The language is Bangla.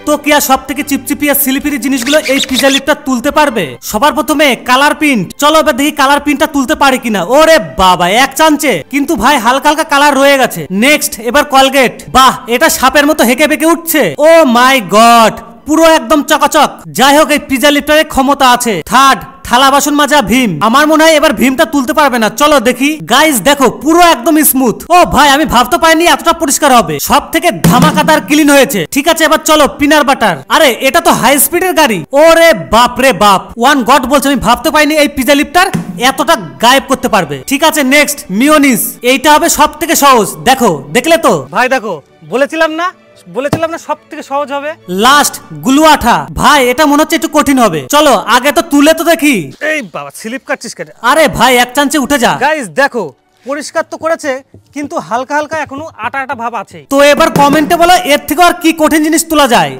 তো কি আর সব থেকে চিপচিপি আর স্লিপারি জিনিসগুলো এই পিজা লিফটটা তুলতে পারবে? সবার প্রথমে কালার প্রিন্ট, চলো এবার দেখি কালার প্রিন্টটা তুলতে পারে কিনা। ওরে বাবা, এক চান্সে কিন্তু ভাই হালকা হালকা কালার রয়ে গেছে। নেক্সট এবার কলগেট, বাহ এটা সাপের মতো হেঁকে বেঁকে উঠছে। ও মাই গড, পুরো একদম চকাচক। যাই হোক, এই পিজা লিফটারের ক্ষমতা আছে। থার্ড, থালা বাসন মাজা ভীম। আমার মনে হয় এবার ভীমটা তুলতে পারবে না, চলো দেখি। গাইস দেখো, পুরো একদম স্মুথ। ও ভাই, আমি ভাবতে পারিনি এতটা পরিষ্কার হবে। সব থেকে ধামাকাদার ক্লিন হয়েছে। ঠিক আছে, এবার চলো পিনার বাটার। আরে এটা তো হাই স্পিডের গাড়ি। ওরে বাপ রে বাপ, ওয়ান গড বলছে, আমি ভাবতে পারিনি এই পিজা লিফটার এতটা গায়েব করতে পারবে। ঠিক আছে, নেক্সট মিওনিজ। এইটা হবে সব থেকে সহজ। দেখো, দেখলে তো ভাই, দেখো বলেছিলাম না সব থেকে সহজ হবে। লাস্ট গ্লু আঠা। ভাই এটা মনে হচ্ছে একটু কঠিন হবে। চলো আগে তো তুলে তো দেখি। এই বাবা, স্লিপ কাটছিস কেন? আরে ভাই এক চান্সে উঠে যা। গাইস দেখো, পরিষ্কার তো করেছে কিন্তু হালকা হালকা এখনো আটা আটা ভাব আছে। তো এবার কমেন্টে বলো এর থেকে আর কি কঠিন জিনিস তোলা যায়।